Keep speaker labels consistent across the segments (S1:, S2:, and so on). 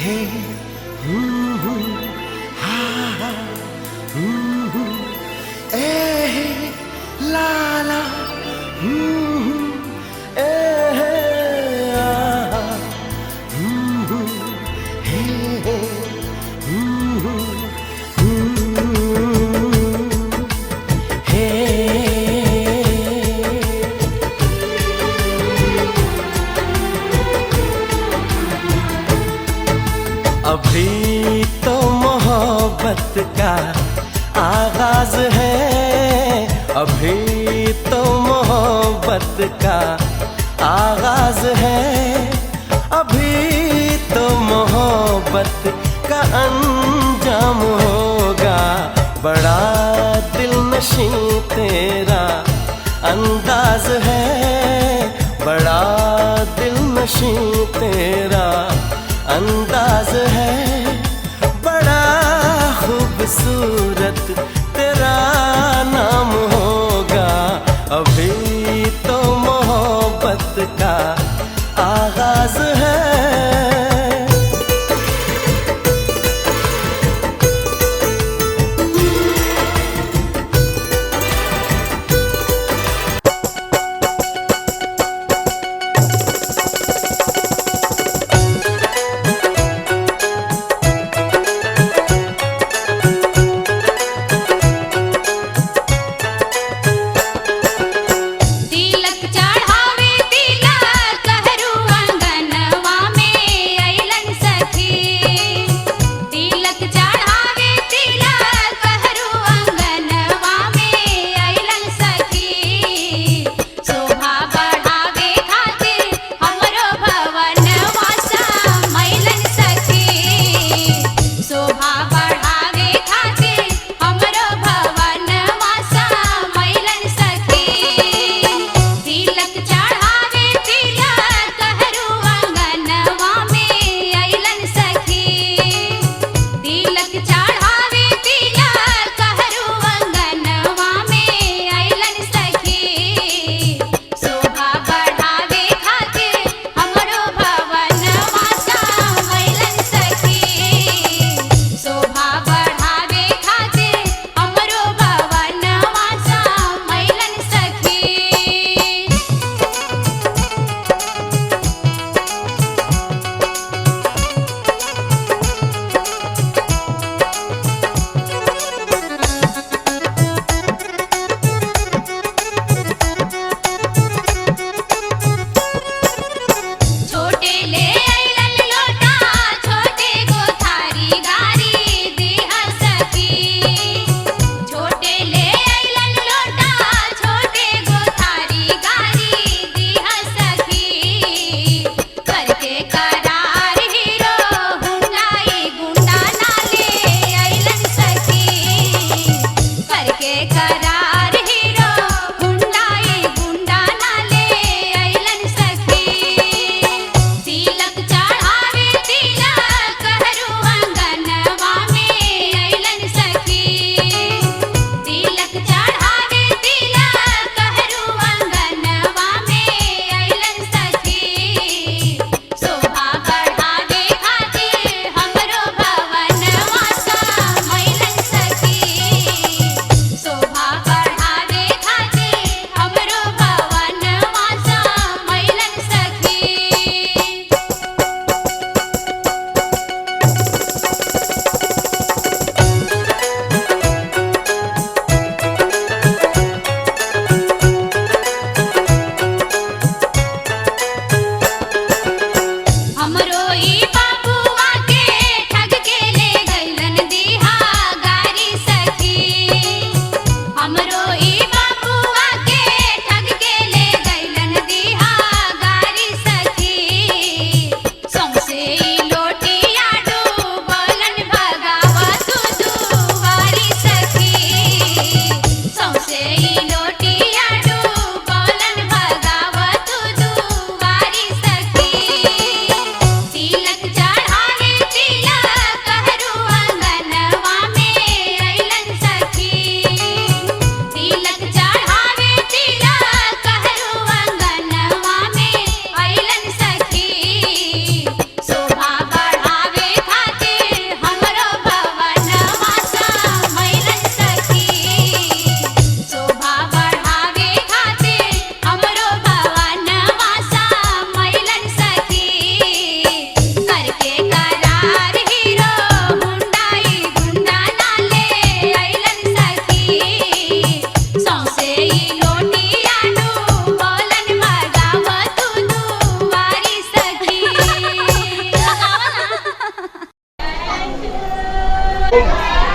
S1: हे हू, हा हा, हू, ए हे ला ला, हू, ए हे आ, हू, हे हे, हू, हे। अभी तो मोहब्बत का आगाज है, अभी तो मोहब्बत का आगाज है, अभी तो मोहब्बत का अंजाम होगा। बड़ा दिलनशीं तेरा अंदाज है, बड़ा दिलनशीं तेरा अंदाज है, बड़ा खूबसूरत तेरा नाम होगा। अभी तो मोहब्बत का आगाज है।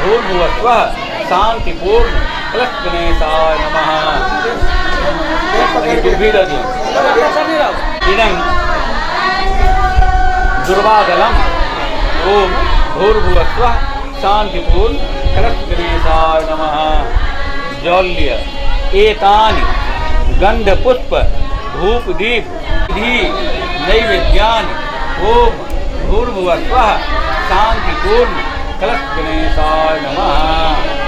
S2: भूर्भुवस्वः शांतिपूर्ण गणेशाय नमः। इदं दुर्वादलम् ओम भूर्भुवस्वः शांतिपूर्ण गणेशाय नमः। जौल्य एतानि गंधपुष्प धूप दीप विधि नैवेद्यानि ओम भूर्भुवस्वः शांतिपूर्ण गणेशाय नमः।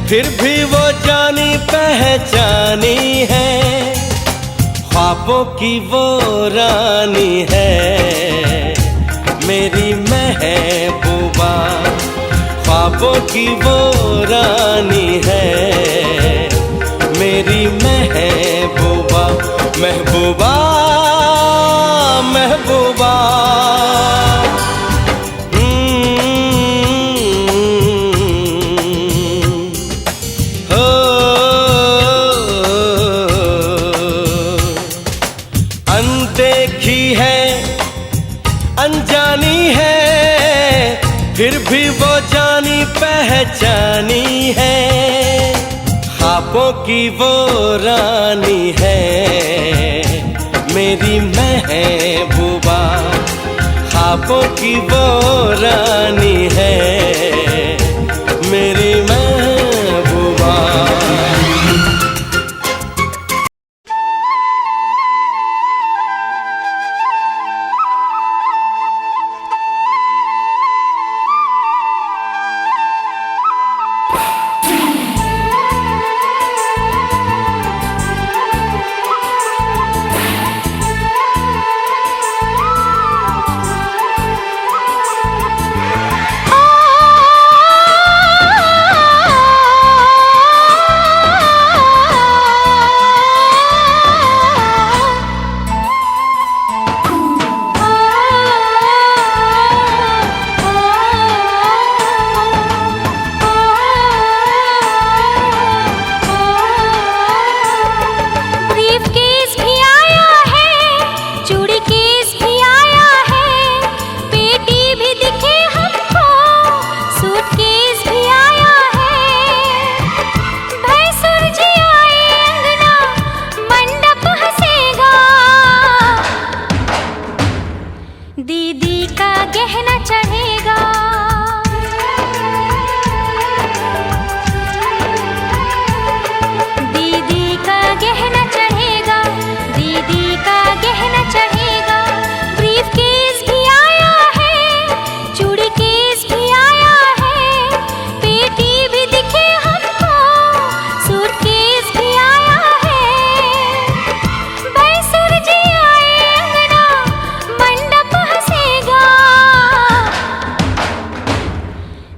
S1: फिर भी वो जानी पहचानी है, ख्वाबों की वो रानी है मेरी महबूबा, ख्वाबों की वो रानी है मेरी महबूबा। महबूबा महबूबा अनदेखी है अनजानी है, फिर भी वो जानी पहचानी है, ख्वाबों की वो रानी है मेरी महबूबा, ख्वाबों की वो रानी है मेरी महबूबा।
S3: दीदी का गहना चढ़ेगा, दीदी का गहना चढ़ेगा, दीदी का गहना चढ़ेगा। ब्रीफकेस भी आया है, चूड़ी केस भी आया है, पेटी भी दिखे हमको, सूटकेस भी आया है। भैंसुर जी आए अंगना, मंडप हंसेगा,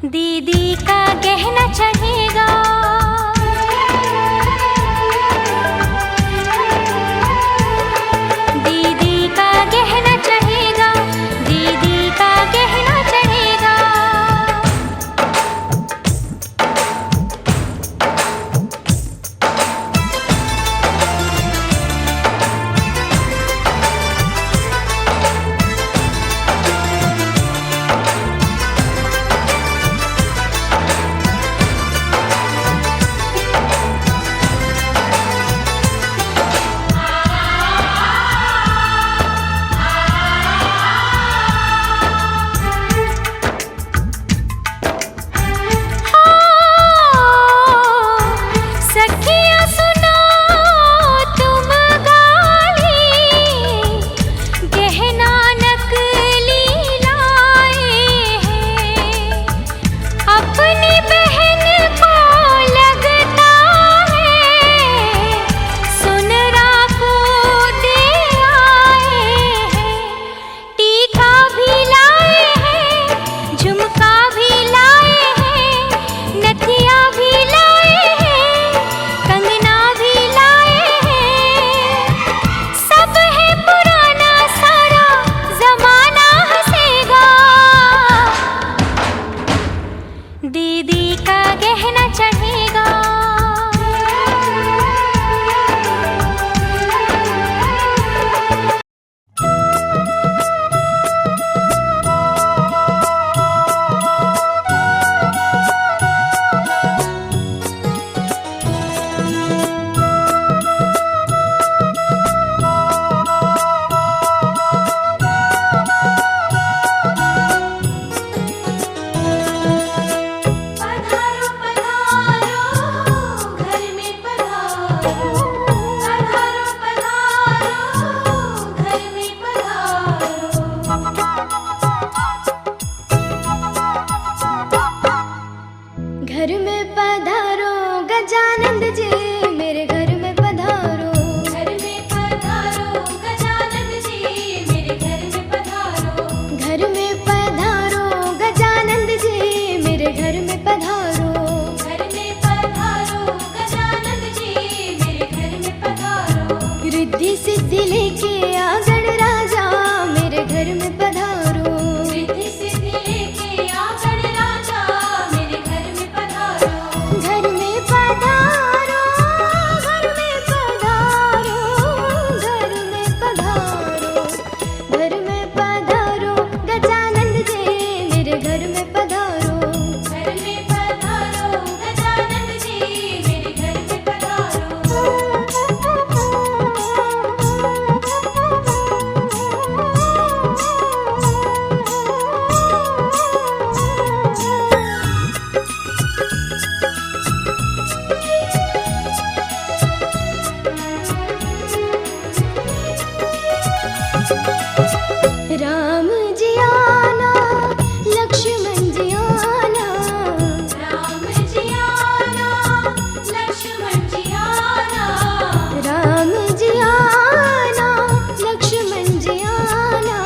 S3: दीदी का गहना चढ़ेगा। दीदी का गहना चढ़ेगा, दीदी का गहना चढ़ेगा। सखियाँ सुनो तुम गाली, गहना नकली लाए हैं, अपनी बहन को लगता है, सुनरा को दे आए हैं। टीका भी लाए हैं, झुमका भी लाए हैं, नथिया भी लाए हैं, कंगना भी लाए हैं। सब है पुराना, सारा जमाना हंसेगा, दीदी का गहना चढ़ेगा। पधारो पधारो घर में पधारो, पधारो पधारो घर में पधारो। घर में पधारो गजानंद जी मेरे घर में पधारो।
S4: घर में पधारो गजानन जी मेरे घर में पधारो।
S3: घर में पधारो गजानंद जी मेरे घर में पधारो।
S4: घर में पधारो गजानन जी मेरे घर में पधारो।
S3: रिद्धि सिद्धि लेके आ गणराजा मेरे घर में पधारो।
S4: रिद्धि सिद्धि लेके आ गणराजा मेरे घर में पधारो।
S3: घर में पधारो, घर में पधारो, घर में पधारो। घर में पधारो गजानंद जी मेरे घर में पधारो।
S4: घर में पधारो गजानन जी मेरे घर में पधारो।
S3: राम जी आना, लक्ष्मण जी आना।
S4: राम जी आना लक्ष्मण जी आना।
S3: राम जी आना, लक्ष्मण जी आना।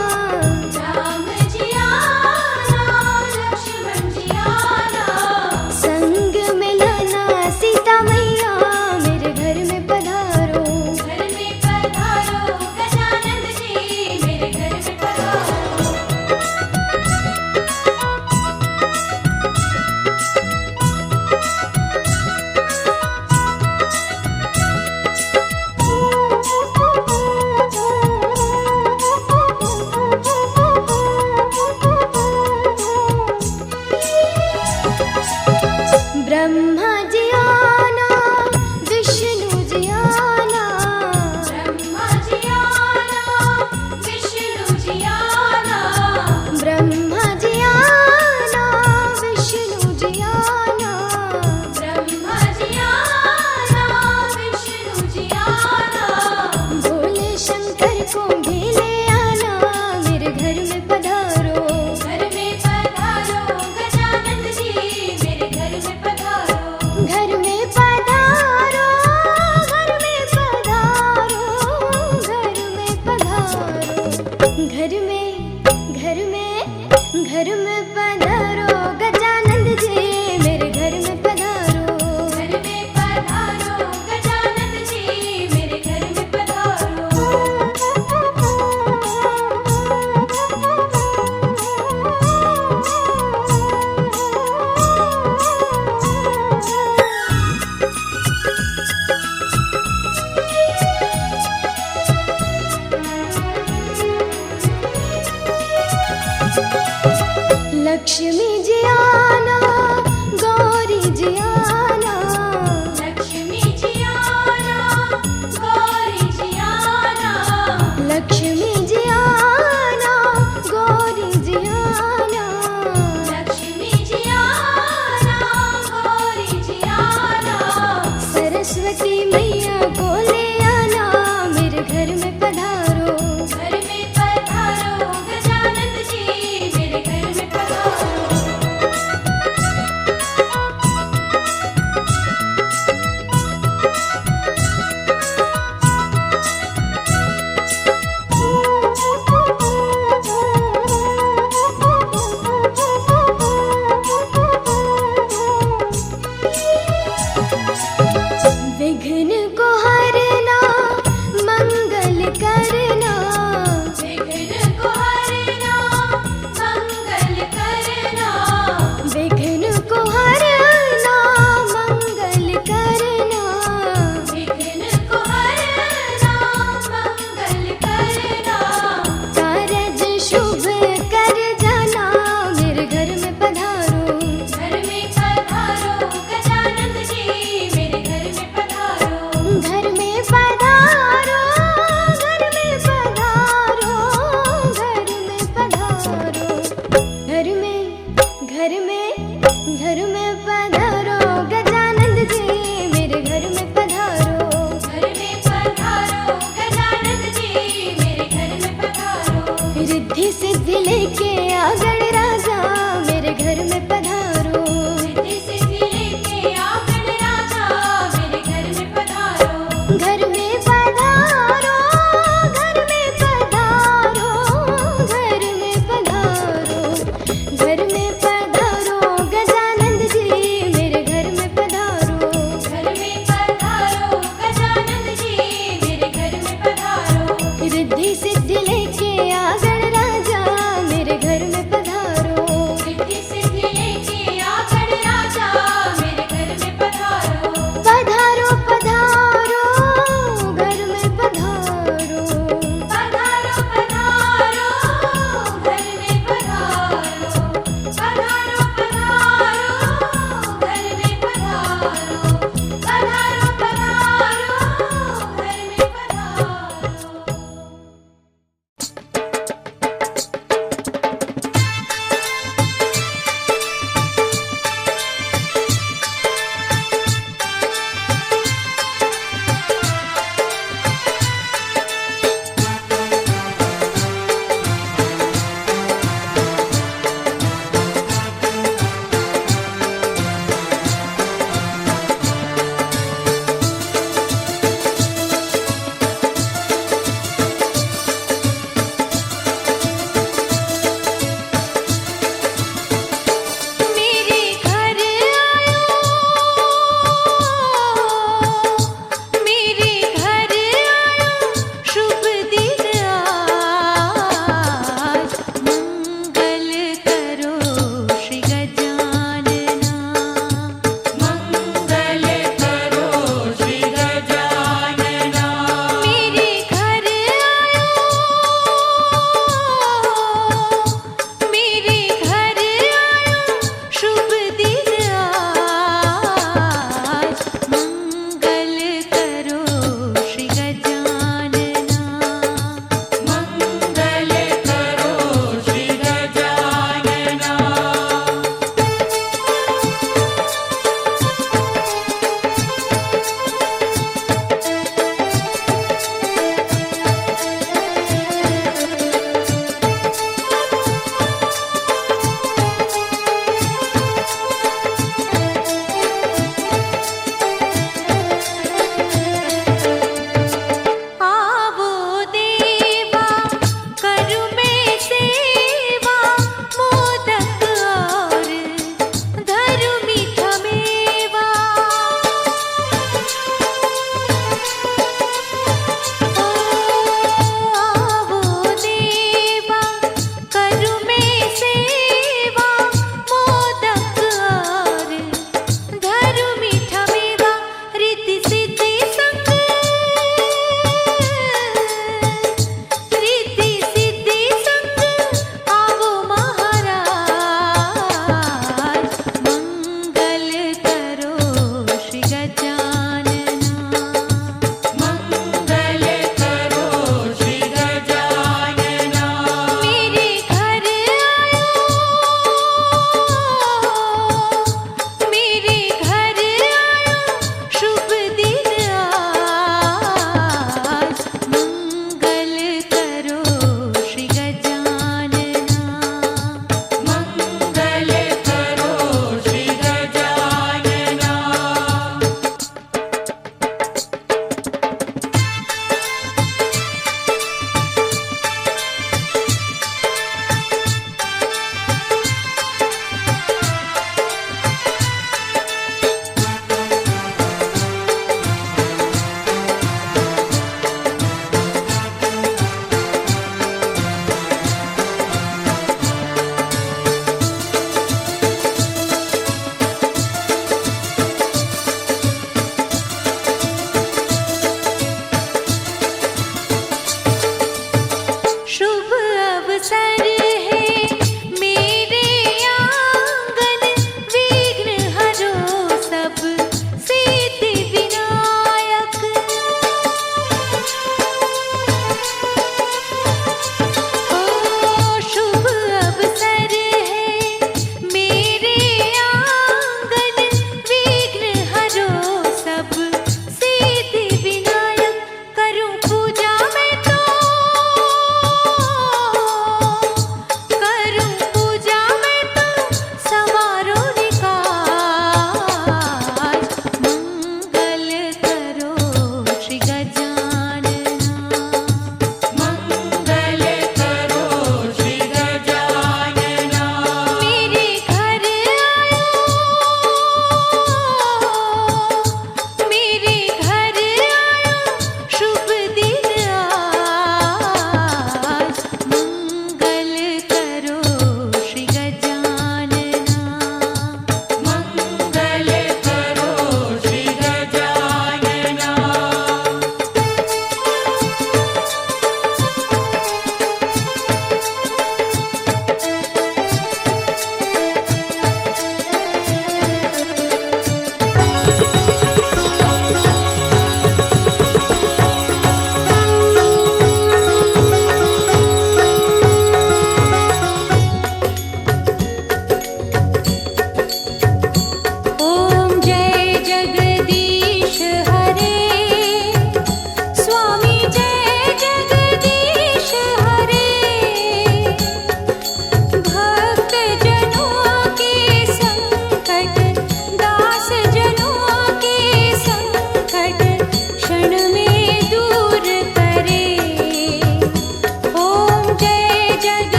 S4: राम जी आना लक्ष्मण जी आना।
S3: संग में लाना सीता मैया मेरे घर में पधारो।
S4: घर में पधारो गजानन जी मेरे घर में पधारो।
S3: ब्रह्मा जी आना, विष्णु जी आना।
S4: ब्रह्मा जी आना विष्णु जी आना।
S3: ब्रह्मा जी आना, विष्णु जी आना।
S4: ब्रह्मा जी आना विष्णु जी आना।
S3: भोले शंकर को भी ले आना मेरे घर में पधारो।
S4: घर में पधारो गजानन जी मेरे घर में पधारो।
S3: घर में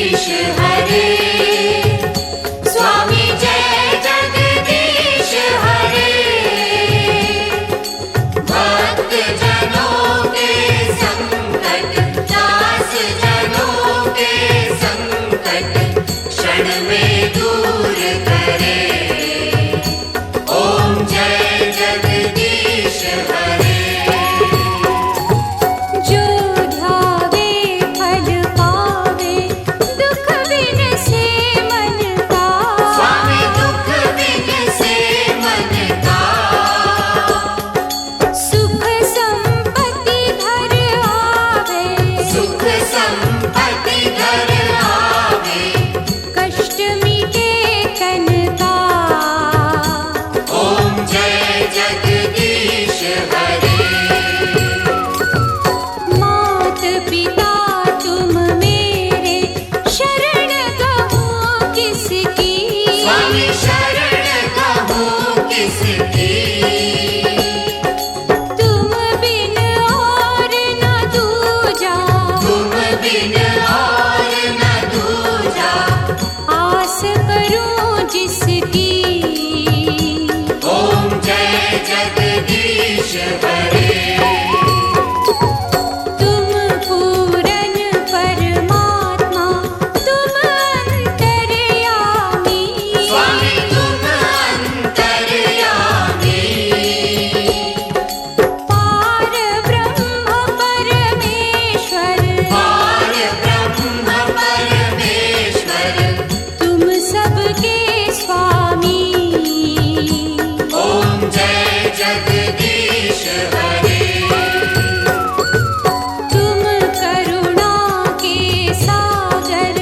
S4: जगदीश हरे स्वामी जय जगदीश हरे भक्त जनों के संकट दास जनों के संकट क्षण में दूर करे ओम जय जगदीश हरे
S3: जो ध्यावे फल पावे दुख बिन से मन का
S4: स्वामी दुख बिन से मन का
S3: सुख संपत्ति घर आवे
S4: सुख संपत्ति घर आवे
S3: कष्ट मिटे तन का
S4: ओम जय जगदीश हरे
S3: मात पिता तुम मेरे शरण कहूँ किसकी
S4: स्वामी शरण कहूँ किसकी
S3: तुम बिन और न दूजा
S4: तुम बिन और न दूजा
S3: आस करूं जिसकी
S4: ओम जय जगदीश हरे
S3: तुम पूरन परमात्मा तुम अंतर्यामी
S4: स्वामी तुम अंतर्यामी
S3: पार ब्रह्म परमेश्वर
S4: पार ब्रह्म परमेश्वर
S3: तुम सबके स्वामी
S4: ओम जय जगदीश हरे
S3: तुम करुणा के सागर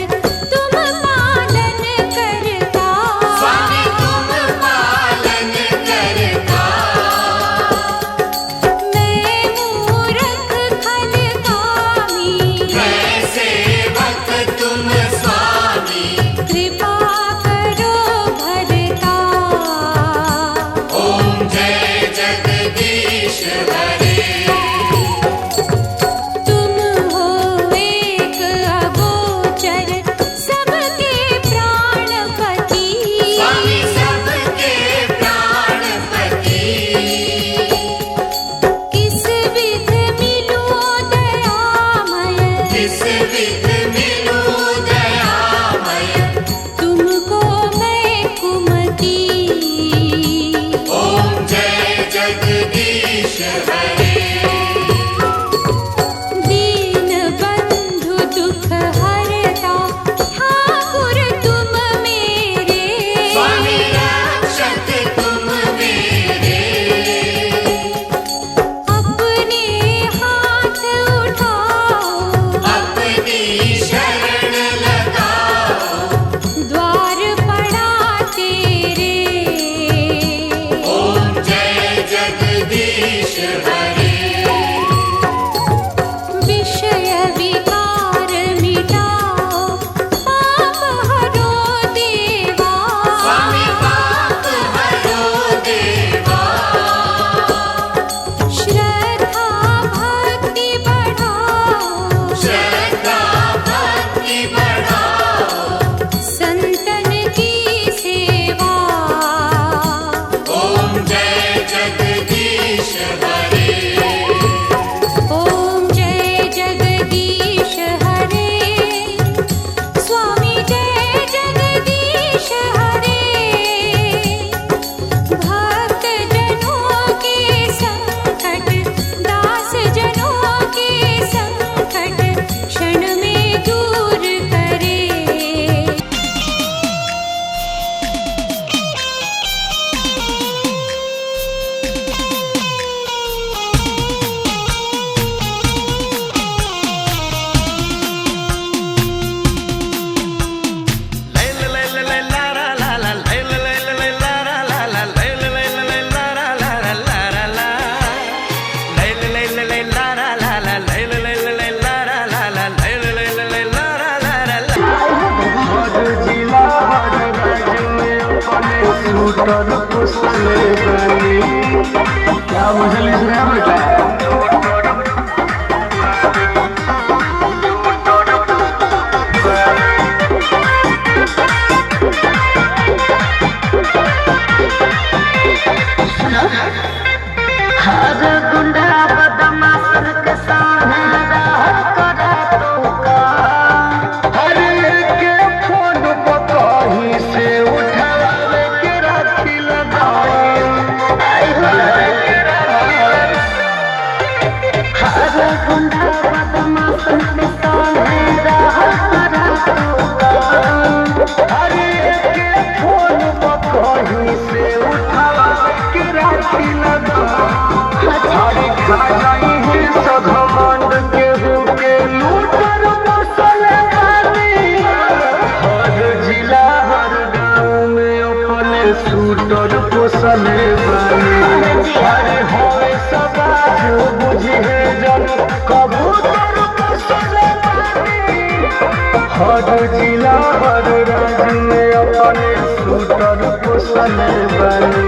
S3: तुम पालन करता
S4: स्वामी तुम पालन करता
S3: मैं मूरख खल कामी
S4: मैं सेवक तुम स्वामी
S3: कृपा करो भरता
S4: ओम जय जगदीश हरे
S3: तुम हो एक अगोचर सबके प्राणपति
S4: स्वामी सबके प्राणपति
S3: किस विध मिलो दयामय
S4: किस विध मिलूं दयामय
S3: तुमको मैं कुमति
S4: ओम जय जगदीश हरे
S3: दीन बंधु दुख हरता ठाकुर तुम मेरे
S4: स्वामी रक्षक तुम मेरे
S3: अपने हाथ उठाओ
S4: अपनी शरण लगाओ
S3: द्वार पड़ा तेरे
S4: ओम जय जगदीश हरे
S3: विषय विकार मिटाओ पाप हरो देवा
S4: स्वामी पाप हरो देवा
S3: श्रद्धा भक्ति बढ़ाओ
S4: श्रद्धा भक्ति बढ़ाओ
S3: संतन की सेवा
S4: ओम जय जगदीश हरे
S3: ओम जय जगदीश हरे स्वामी जय जगदीश हरे भक्त जनों के संकट दास जनों के संकट क्षण में दूर करे
S5: क्या मछली है बेटा? पोसले बानी अरे होए समाज बुझे जन कबूतर पोसले बानी हर जिला हर राज्य में अपने शूटर पोसले बानी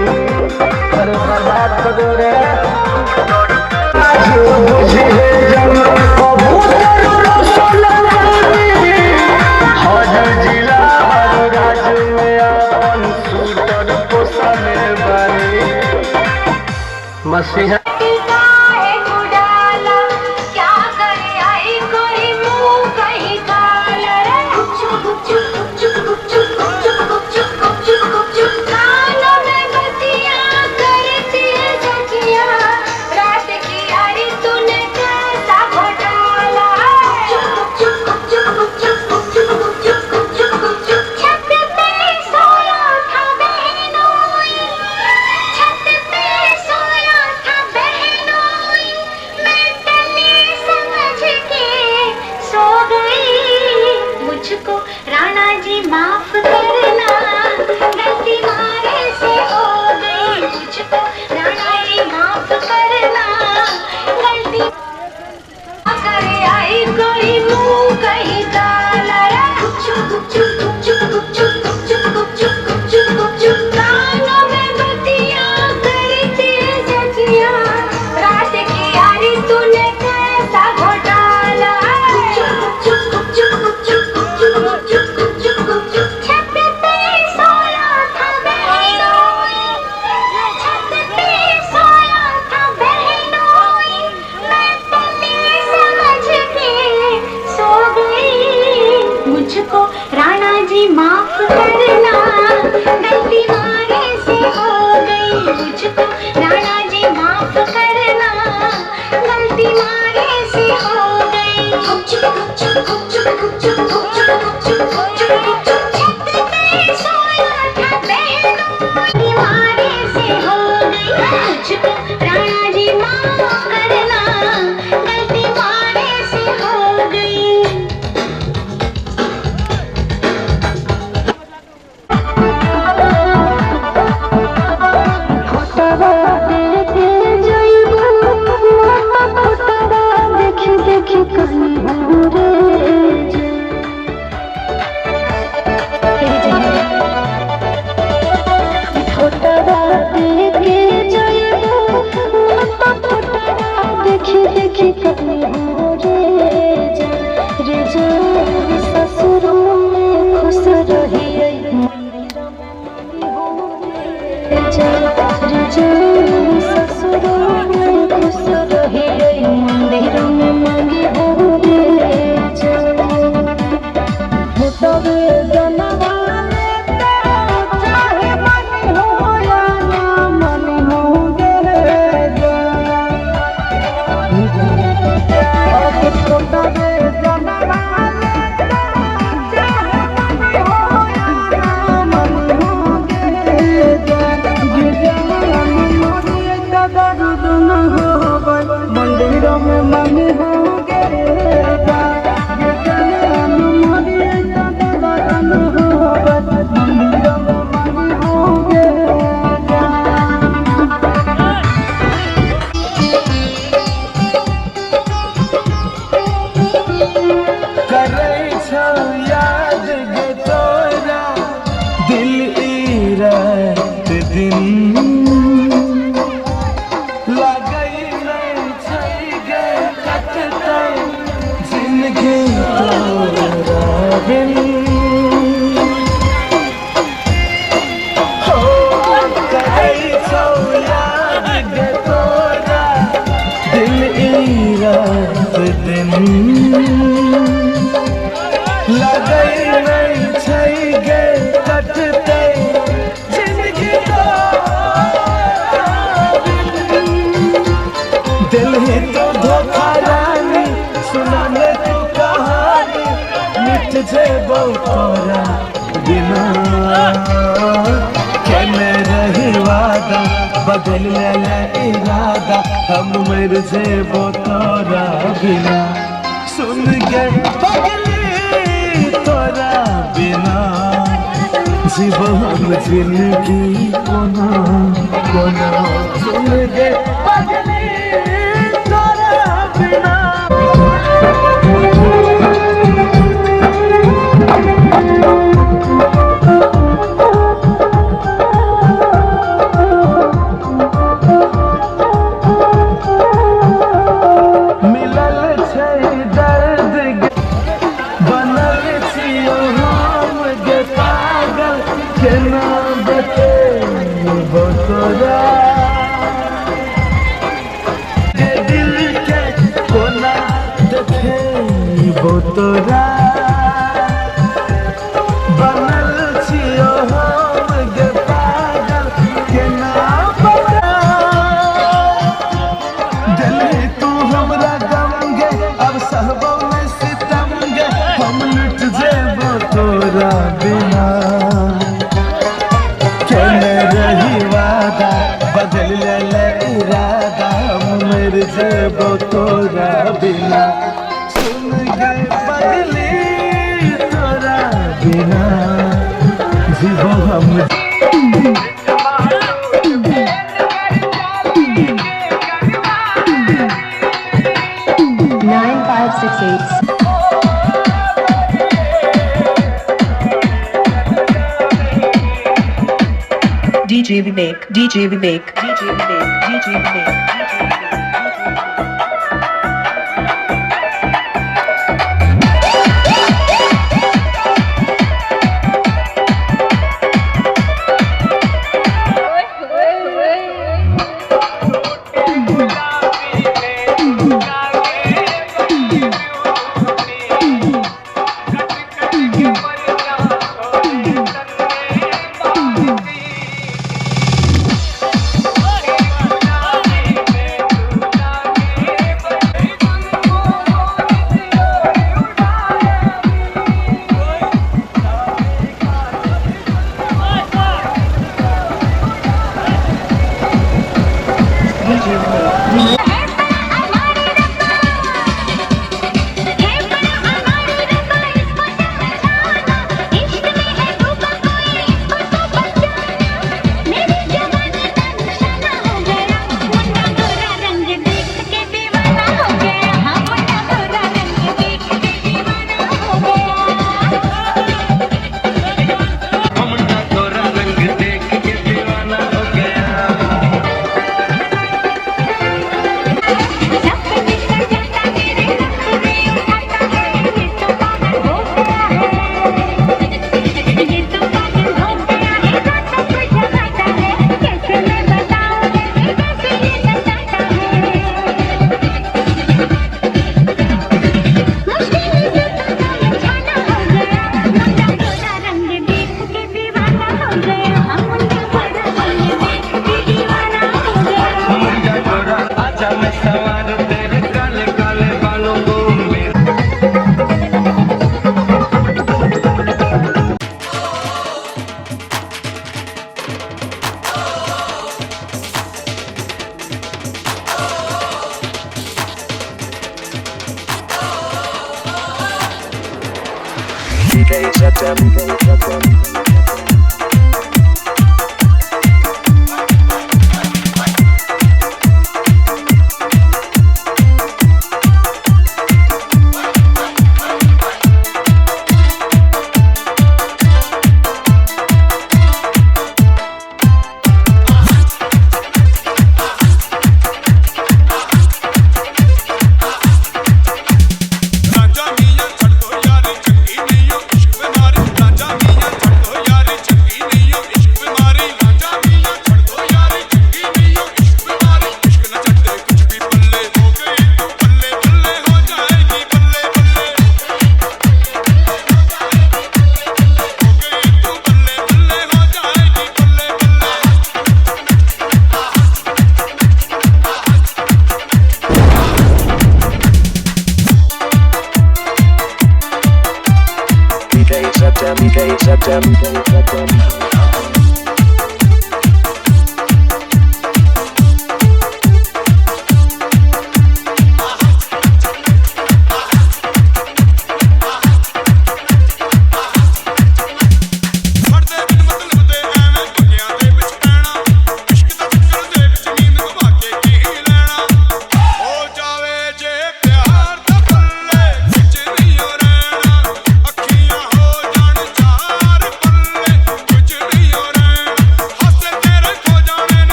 S5: अरे बर्बाद कर दो रे बुझे जन कबूतर पोसले बानी हर जिला हर राज्य में अपन शूटर पोसले बानी मसीहा
S1: बदल इरादा हम मर से तोरा बिना सुन के पगली तोरा बिना जीवो हम जिंदगी कोना कोना सुन गे पगली तोरा बिना। मिलल छै दर्द बनल छियो हम गे पागल केना बतेबो तोरा गे दिल के कोना देखेबो तोरा बनल छियो हम गे पागल केना बता दिल तू हमरा गम गे अब सहबो में सितम गे हम लुट जेबो तोरा बिना केने रही वादा बदल ले इरादा हम मर जेबो तोरा बिना सुन गे पगली तोरा बिना जीवो हम।
S6: 9568. DJ Vivek, DJ Vivek, DJ Vivek, DJ Vivek.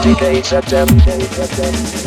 S5: DJ Septem. Septem.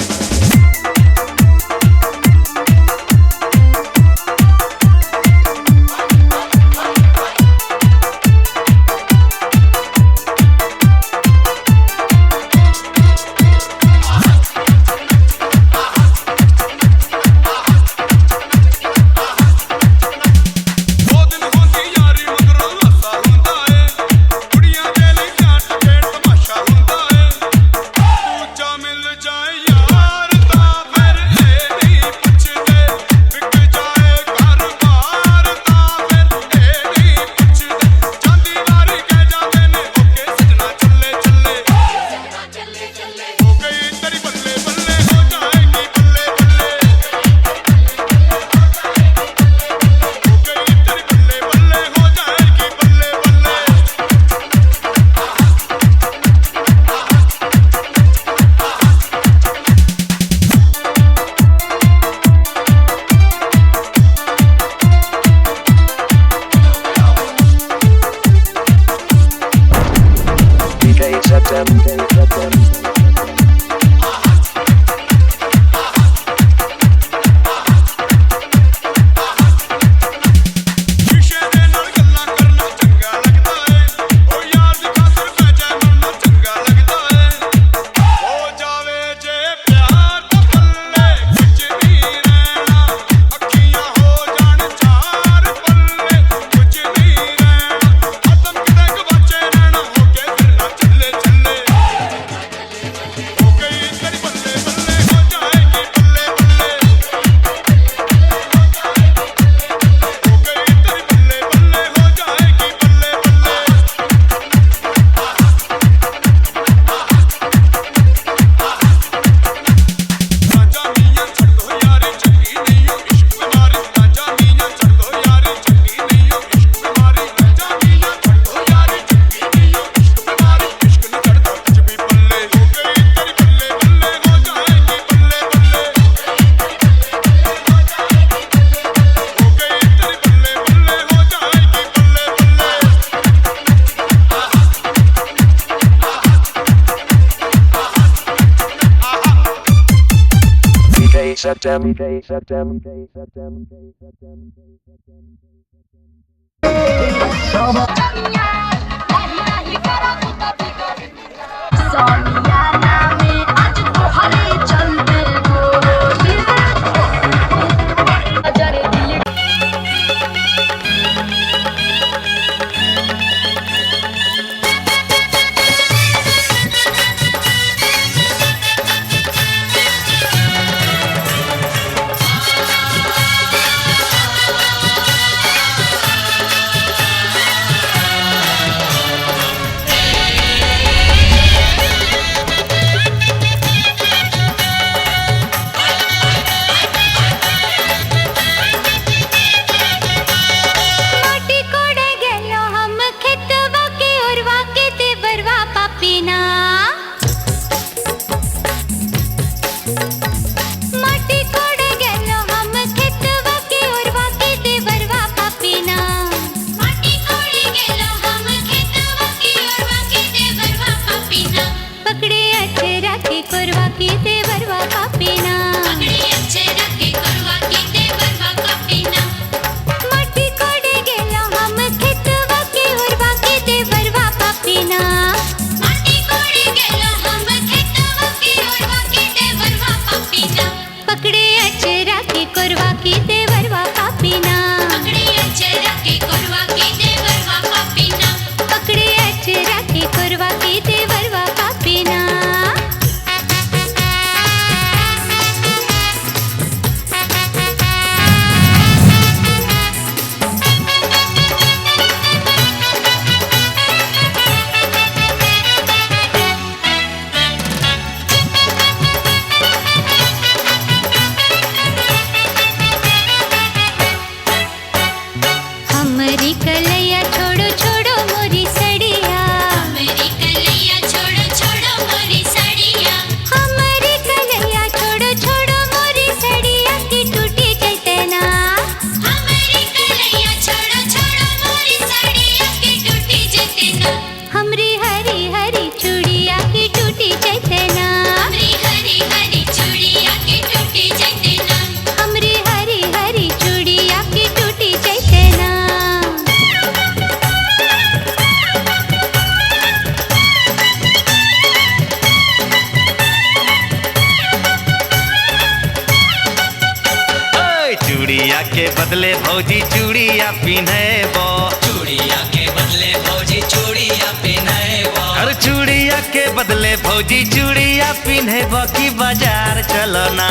S1: के बदले भौजी चूड़िया पिन्हबो।
S7: चूड़िया के बदले भौजी चूड़िया पिन्हबो।
S1: अरे चूड़िया के बदले भौजी चूड़िया पिन्हबो की बाजार चलो ना।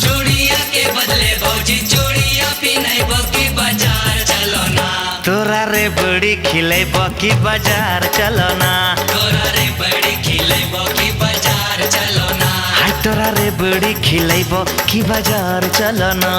S7: चूड़िया के बदले भौजी चूड़िया पिन्हबो की बाजार चलो ना।
S1: तोरा रे बड़ी खिलेबो की बाजार चलो ना।
S7: तोरा रे बड़ी खिलेबो की बाजार चलो ना।
S1: हाय तोरा रे बड़ी खिलेबो की बाजार चलो ना।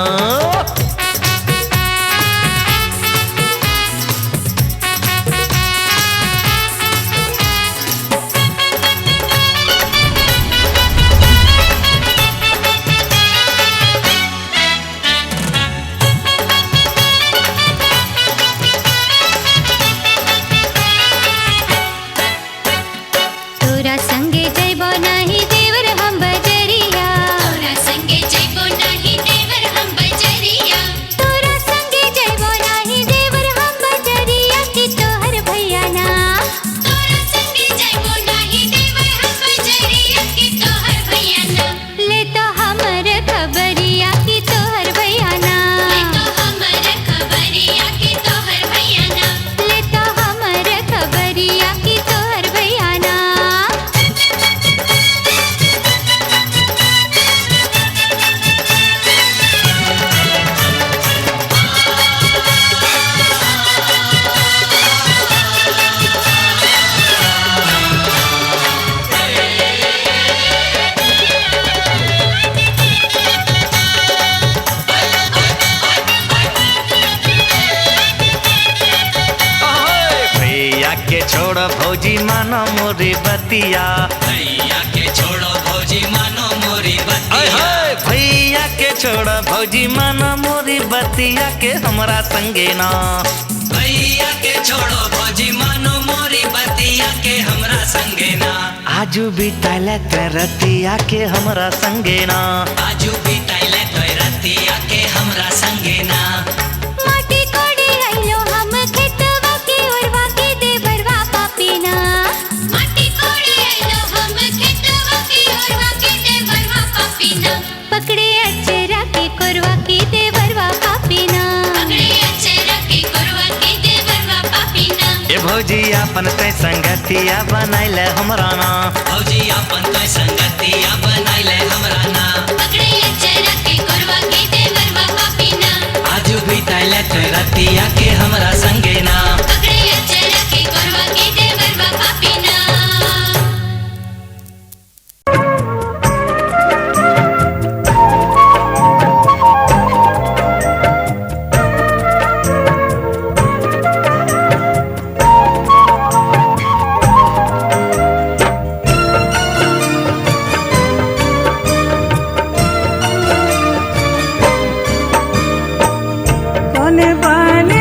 S3: तोरा संगे जइबो नाही देवर हम बजरिया। तोरा संगे जइबो नाही देवर हम बजरिया। तोरा संगे जइबो नाही देवर हम बजरिया की तोहर भैया ना। तोरा संगे जइबो नाही देवर हम बजरिया की तोहर भैया ना। ले तो हमर खबरिया की तोहर भैया ना। ले तो हमर खबरिया की तोहर भैया ना। ले तो हमर खबरिया की तोहर भैया ना।
S1: भैया के छोड़ भौजी मानो मोरी बतिया।
S7: भैया के छोड़ो भौजी मानो मोरी बतिया।
S1: भैया के छोड़ भौजी मानो मोरी बतिया के हमरा संगे ना।
S7: भैया के छोड़ो भौजी मानो मोरी बतिया के हमरा संगे ना।
S1: आजू बिताले रतिया के हमरा संगे ना।
S7: आजू बिताइले तोय रतिया के हमरा संगे ना।
S3: माटी कोड़ी आइलो हम खेतवा की ओरवा की देवरवा पापीना। माटी कोड़ी आइलो हम खेतवा की ओरवा की देवरवा पापीना। पकड़े अचरा के कोरवा की देवरवा पापीना। पकड़े अचरा के कोरवा की देवरवा पापीना।
S1: ए भौजी अपन ते संगतिया बनाइले हमरा ना।
S7: भौजी अपन तोय संगतिया बनाइले हमरा ना।
S3: पकड़े अचरा के कोरवा की देवरवा पापीना।
S7: आजू बिताइले तोय रतिया के हमरा संगे ना।
S3: पकड़े अचरा के कोरवा की देवरवा पापीना।
S8: कौन बानी